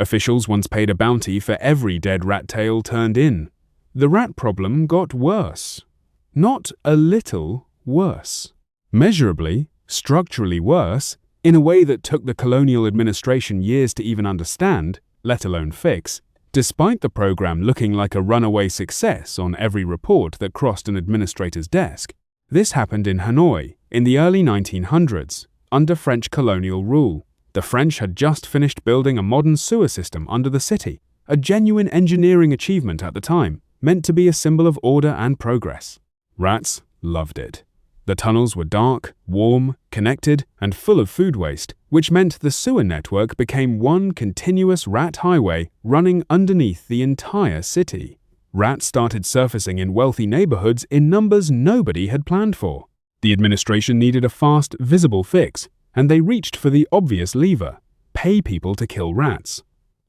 Officials once paid a bounty for every dead rat tail turned in. The rat problem got worse. Not a little worse. Measurably, structurally worse, in a way that took the colonial administration years to even understand, let alone fix. Despite the program looking like a runaway success on every report that crossed an administrator's desk, this happened in Hanoi in the early 1900s, under French colonial rule. The French had just finished building a modern sewer system under the city, a genuine engineering achievement at the time, meant to be a symbol of order and progress. Rats loved it. The tunnels were dark, warm, connected, and full of food waste, which meant the sewer network became one continuous rat highway running underneath the entire city. Rats started surfacing in wealthy neighborhoods in numbers nobody had planned for. The administration needed a fast, visible fix, and they reached for the obvious lever: pay people to kill rats.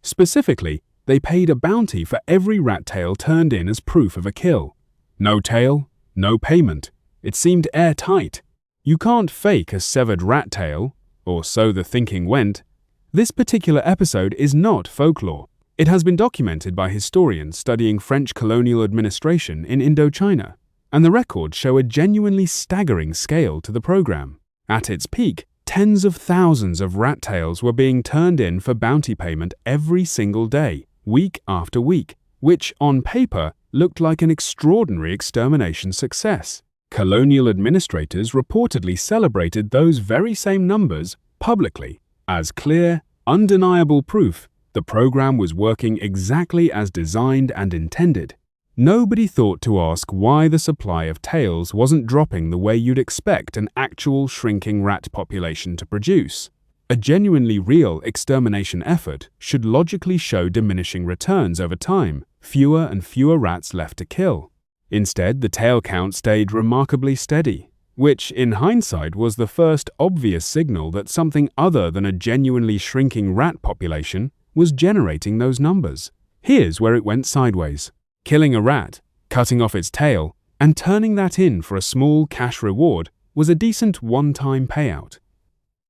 Specifically, they paid a bounty for every rat tail turned in as proof of a kill. No tail, no payment. It seemed airtight. You can't fake a severed rat tail, or so the thinking went. This particular episode is not folklore. It has been documented by historians studying French colonial administration in Indochina, and the records show a genuinely staggering scale to the program. At its peak, tens of thousands of rat tails were being turned in for bounty payment every single day, week after week, which, on paper, looked like an extraordinary extermination success. Colonial administrators reportedly celebrated those very same numbers publicly as clear, undeniable proof the program was working exactly as designed and intended. Nobody thought to ask why the supply of tails wasn't dropping the way you'd expect an actual shrinking rat population to produce. A genuinely real extermination effort should logically show diminishing returns over time, fewer and fewer rats left to kill. Instead, the tail count stayed remarkably steady, which, in hindsight, was the first obvious signal that something other than a genuinely shrinking rat population was generating those numbers. Here's where it went sideways. Killing a rat, cutting off its tail, and turning that in for a small cash reward was a decent one-time payout.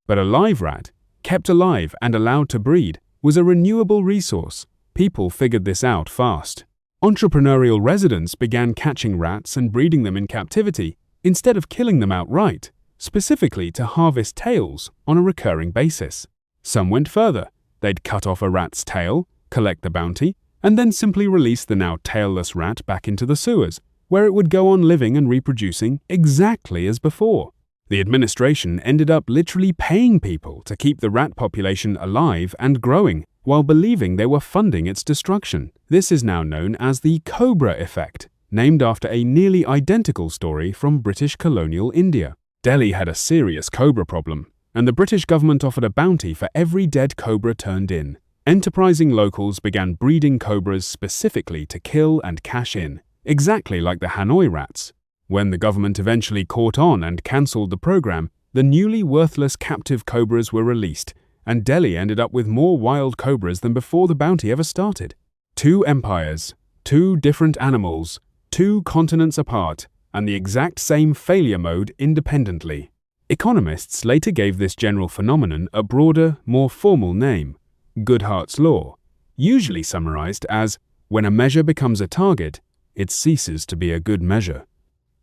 But a live rat, kept alive and allowed to breed, was a renewable resource. People figured this out fast. Entrepreneurial residents began catching rats and breeding them in captivity instead of killing them outright, specifically to harvest tails on a recurring basis. Some went further. They'd cut off a rat's tail, collect the bounty, and then simply release the now tailless rat back into the sewers, where it would go on living and reproducing exactly as before. The administration ended up literally paying people to keep the rat population alive and growing, while believing they were funding its destruction. This is now known as the Cobra Effect, named after a nearly identical story from British colonial India. Delhi had a serious cobra problem, and the British government offered a bounty for every dead cobra turned in. Enterprising locals began breeding cobras specifically to kill and cash in, exactly like the Hanoi rats. When the government eventually caught on and cancelled the program, the newly worthless captive cobras were released, and Delhi ended up with more wild cobras than before the bounty ever started. 2 empires, 2 different animals, 2 continents apart, and the exact same failure mode independently. Economists later gave this general phenomenon a broader, more formal name: Goodhart's law, usually summarized as, when a measure becomes a target, it ceases to be a good measure.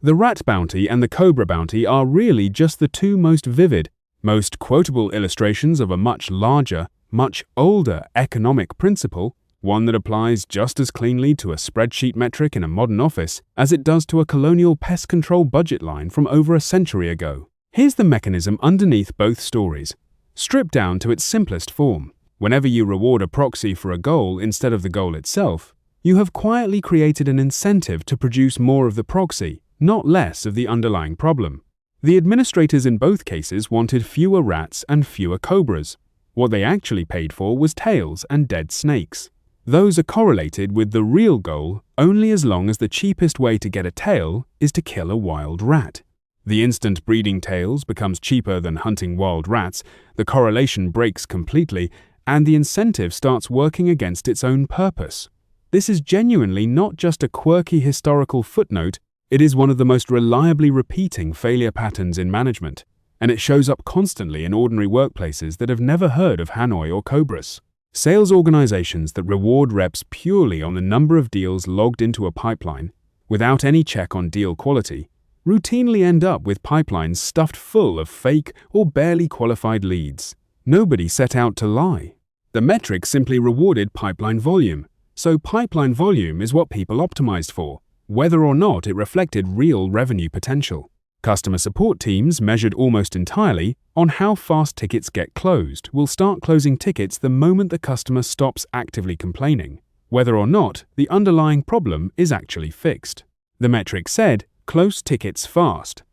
The rat bounty and the cobra bounty are really just the 2 most vivid, most quotable illustrations of a much larger, much older economic principle, one that applies just as cleanly to a spreadsheet metric in a modern office as it does to a colonial pest control budget line from over a century ago. Here's the mechanism underneath both stories, stripped down to its simplest form. Whenever you reward a proxy for a goal instead of the goal itself, you have quietly created an incentive to produce more of the proxy, not less of the underlying problem. The administrators in both cases wanted fewer rats and fewer cobras. What they actually paid for was tails and dead snakes. Those are correlated with the real goal only as long as the cheapest way to get a tail is to kill a wild rat. The instant breeding tails becomes cheaper than hunting wild rats, the correlation breaks completely, and the incentive starts working against its own purpose. This is genuinely not just a quirky historical footnote, it is one of the most reliably repeating failure patterns in management, and it shows up constantly in ordinary workplaces that have never heard of Hanoi or cobras. Sales organizations that reward reps purely on the number of deals logged into a pipeline, without any check on deal quality, routinely end up with pipelines stuffed full of fake or barely qualified leads. Nobody set out to lie. The metric simply rewarded pipeline volume, so pipeline volume is what people optimized for, whether or not it reflected real revenue potential. Customer support teams, measured almost entirely on how fast tickets get closed, will start closing tickets the moment the customer stops actively complaining, whether or not the underlying problem is actually fixed. The metric said, close tickets fast.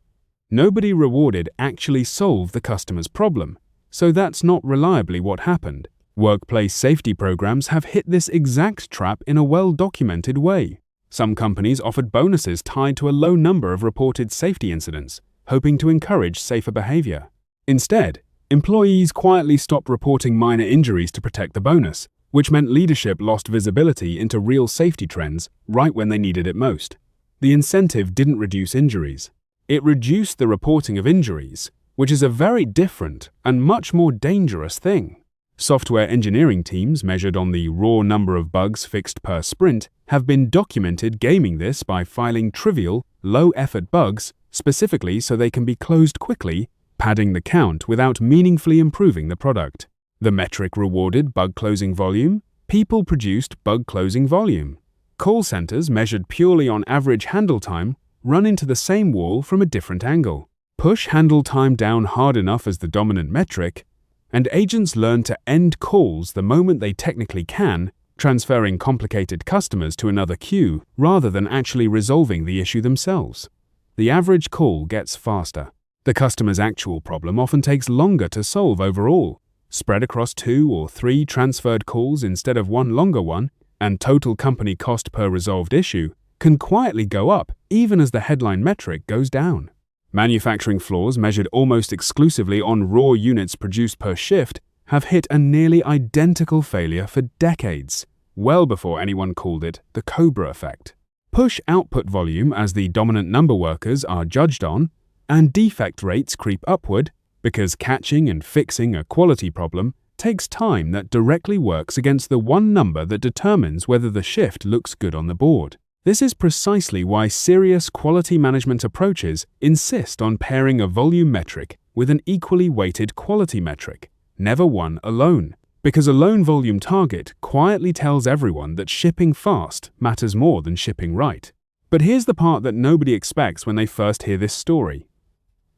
Nobody rewarded actually solve the customer's problem, so that's not reliably what happened. Workplace safety programs have hit this exact trap in a well-documented way. Some companies offered bonuses tied to a low number of reported safety incidents, hoping to encourage safer behavior. Instead, employees quietly stopped reporting minor injuries to protect the bonus, which meant leadership lost visibility into real safety trends right when they needed it most. The incentive didn't reduce injuries. It reduced the reporting of injuries, which is a very different and much more dangerous thing. Software engineering teams, measured on the raw number of bugs fixed per sprint, have been documented gaming this by filing trivial, low-effort bugs specifically so they can be closed quickly, padding the count without meaningfully improving the product. The metric rewarded bug closing volume. People produced bug closing volume. Call centers, measured purely on average handle time, run into the same wall from a different angle. Push handle time down hard enough as the dominant metric, and agents learn to end calls the moment they technically can, transferring complicated customers to another queue rather than actually resolving the issue themselves. The average call gets faster. The customer's actual problem often takes longer to solve overall, spread across 2 or 3 transferred calls instead of one longer one, and total company cost per resolved issue can quietly go up even as the headline metric goes down. Manufacturing floors, measured almost exclusively on raw units produced per shift, have hit a nearly identical failure for decades, well before anyone called it the Cobra Effect. Push output volume as the dominant number workers are judged on, and defect rates creep upward because catching and fixing a quality problem takes time that directly works against the one number that determines whether the shift looks good on the board. This is precisely why serious quality management approaches insist on pairing a volume metric with an equally weighted quality metric, never one alone, because a lone volume target quietly tells everyone that shipping fast matters more than shipping right. But here's the part that nobody expects when they first hear this story.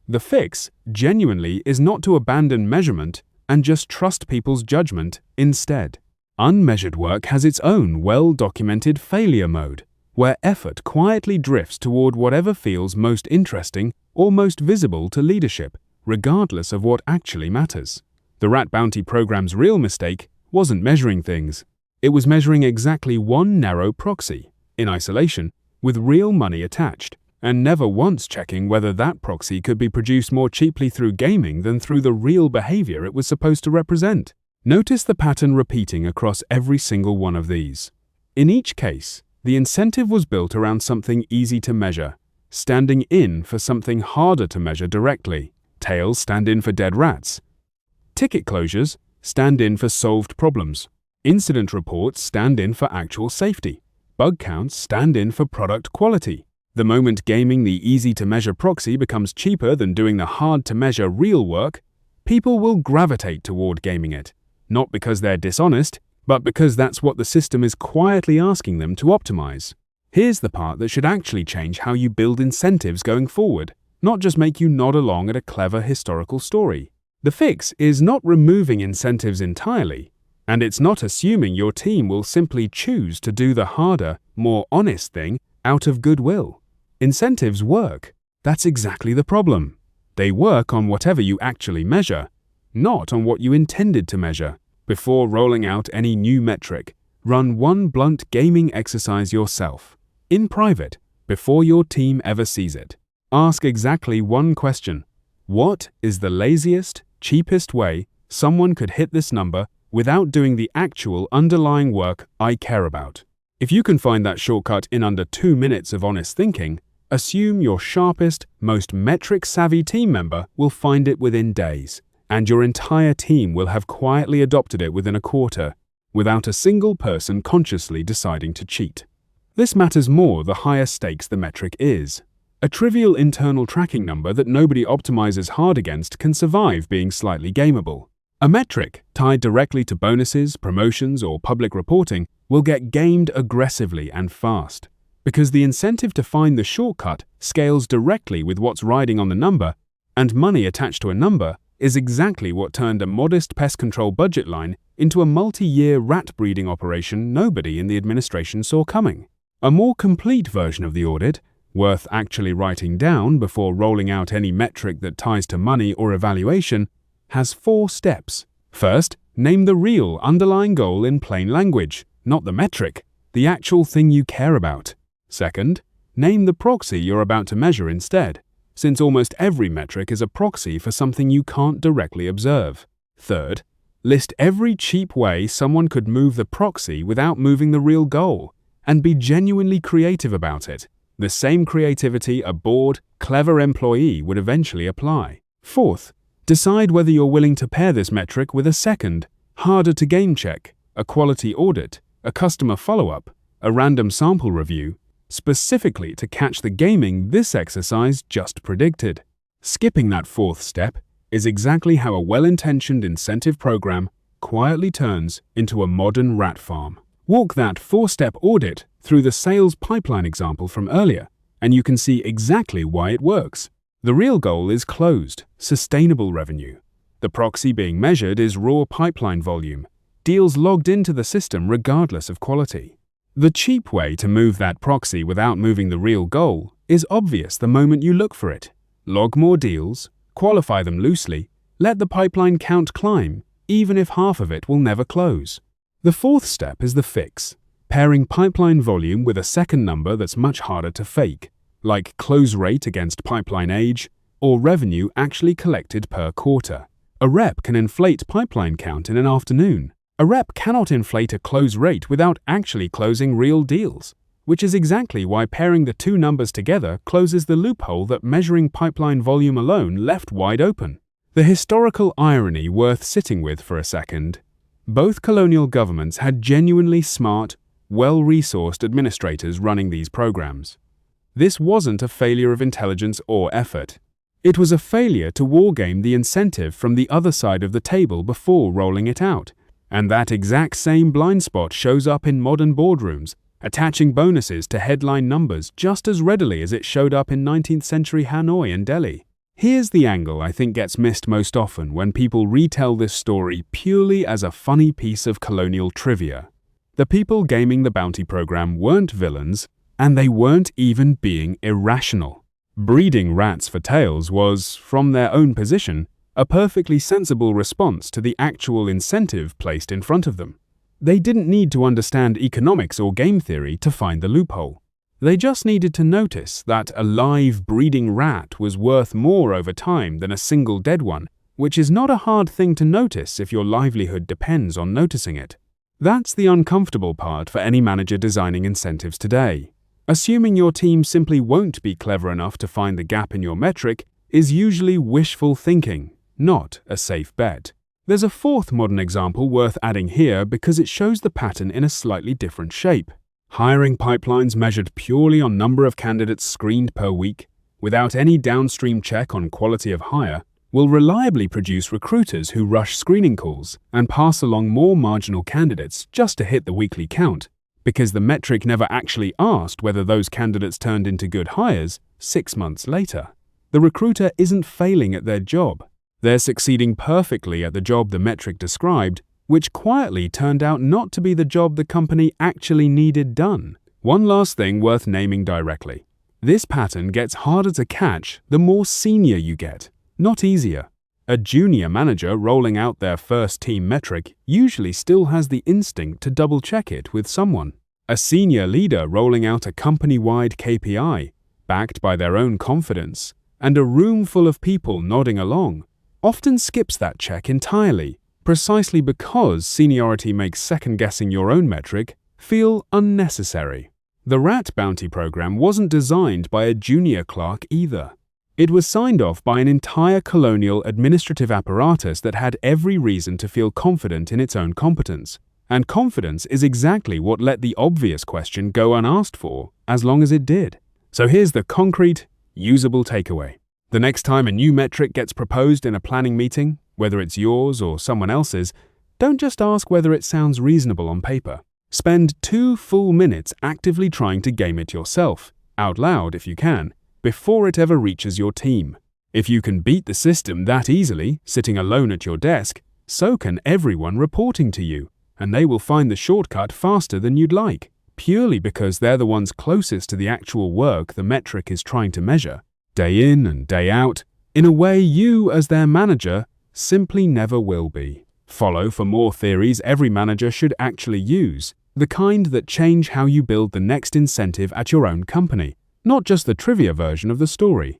The fix, genuinely, is not to abandon measurement and just trust people's judgment instead. Unmeasured work has its own well-documented failure mode, where effort quietly drifts toward whatever feels most interesting or most visible to leadership, regardless of what actually matters. The Rat Bounty program's real mistake wasn't measuring things. It was measuring exactly one narrow proxy, in isolation, with real money attached, and never once checking whether that proxy could be produced more cheaply through gaming than through the real behavior it was supposed to represent. Notice the pattern repeating across every single one of these. In each case, the incentive was built around something easy to measure, standing in for something harder to measure directly. Tails stand in for dead rats. Ticket closures stand in for solved problems. Incident reports stand in for actual safety. Bug counts stand in for product quality. The moment gaming the easy-to-measure proxy becomes cheaper than doing the hard-to-measure real work, people will gravitate toward gaming it, not because they're dishonest, but because that's what the system is quietly asking them to optimize. Here's the part that should actually change how you build incentives going forward, not just make you nod along at a clever historical story. The fix is not removing incentives entirely, and it's not assuming your team will simply choose to do the harder, more honest thing out of goodwill. Incentives work. That's exactly the problem. They work on whatever you actually measure, not on what you intended to measure. Before rolling out any new metric, run one blunt gaming exercise yourself, in private, before your team ever sees it. Ask exactly one question. What is the laziest, cheapest way someone could hit this number without doing the actual underlying work I care about? If you can find that shortcut in under 2 minutes of honest thinking, assume your sharpest, most metric-savvy team member will find it within days, and your entire team will have quietly adopted it within a quarter. without a single person consciously deciding to cheat. This matters more the higher stakes the metric is. A trivial internal tracking number that nobody optimizes hard against can survive being slightly gameable. A metric tied directly to bonuses, promotions, or public reporting will get gamed aggressively and fast, because the incentive to find the shortcut scales directly with what's riding on the number, and money attached to a number is exactly what turned a modest pest control budget line into a multi-year rat breeding operation nobody in the administration saw coming. A more complete version of the audit, worth actually writing down before rolling out any metric that ties to money or evaluation, has 4 steps. First, name the real underlying goal in plain language, not the metric, the actual thing you care about. Second, name the proxy you're about to measure instead, since almost every metric is a proxy for something you can't directly observe. Third, list every cheap way someone could move the proxy without moving the real goal, and be genuinely creative about it. The same creativity a bored, clever employee would eventually apply. Fourth, decide whether you're willing to pair this metric with a second, harder-to-game check, a quality audit, a customer follow-up, a random sample review, specifically to catch the gaming this exercise just predicted. Skipping that 4th step is exactly how a well-intentioned incentive program quietly turns into a modern rat farm. Walk that 4-step audit through the sales pipeline example from earlier, and you can see exactly why it works. The real goal is closed, sustainable revenue. The proxy being measured is raw pipeline volume, deals logged into the system regardless of quality. The cheap way to move that proxy without moving the real goal is obvious the moment you look for it. Log more deals, qualify them loosely, let the pipeline count climb, even if half of it will never close. The 4th step is the fix, pairing pipeline volume with a second number that's much harder to fake, like close rate against pipeline age or revenue actually collected per quarter. A rep can inflate pipeline count in an afternoon. A rep cannot inflate a close rate without actually closing real deals, which is exactly why pairing the 2 numbers together closes the loophole that measuring pipeline volume alone left wide open. The historical irony worth sitting with for a second: both colonial governments had genuinely smart, well-resourced administrators running these programs. This wasn't a failure of intelligence or effort. It was a failure to wargame the incentive from the other side of the table before rolling it out. And that exact same blind spot shows up in modern boardrooms, attaching bonuses to headline numbers just as readily as it showed up in 19th century Hanoi and Delhi. Here's the angle I think gets missed most often when people retell this story purely as a funny piece of colonial trivia. The people gaming the bounty program weren't villains, and they weren't even being irrational. Breeding rats for tails was, from their own position, a perfectly sensible response to the actual incentive placed in front of them. They didn't need to understand economics or game theory to find the loophole. They just needed to notice that a live breeding rat was worth more over time than a single dead one, which is not a hard thing to notice if your livelihood depends on noticing it. That's the uncomfortable part for any manager designing incentives today. Assuming your team simply won't be clever enough to find the gap in your metric is usually wishful thinking, not a safe bet. There's a 4th modern example worth adding here because it shows the pattern in a slightly different shape. Hiring pipelines measured purely on number of candidates screened per week, without any downstream check on quality of hire, will reliably produce recruiters who rush screening calls and pass along more marginal candidates just to hit the weekly count, because the metric never actually asked whether those candidates turned into good hires 6 months later. The recruiter isn't failing at their job. They're succeeding perfectly at the job the metric described, which quietly turned out not to be the job the company actually needed done. One last thing worth naming directly. This pattern gets harder to catch the more senior you get, not easier. A junior manager rolling out their first team metric usually still has the instinct to double-check it with someone. A senior leader rolling out a company-wide KPI, backed by their own confidence, and a room full of people nodding along, often skips that check entirely, precisely because seniority makes second-guessing your own metric feel unnecessary. The rat bounty program wasn't designed by a junior clerk either. It was signed off by an entire colonial administrative apparatus that had every reason to feel confident in its own competence, And confidence is exactly what let the obvious question go unasked for, as long as it did. So here's the concrete, usable takeaway. The next time a new metric gets proposed in a planning meeting, whether it's yours or someone else's, don't just ask whether it sounds reasonable on paper. Spend 2 full minutes actively trying to game it yourself, out loud if you can, before it ever reaches your team. If you can beat the system that easily, sitting alone at your desk, so can everyone reporting to you, and they will find the shortcut faster than you'd like, purely because they're the ones closest to the actual work the metric is trying to measure, day in and day out, in a way you, as their manager, simply never will be. Follow for more theories every manager should actually use, the kind that change how you build the next incentive at your own company, not just the trivia version of the story.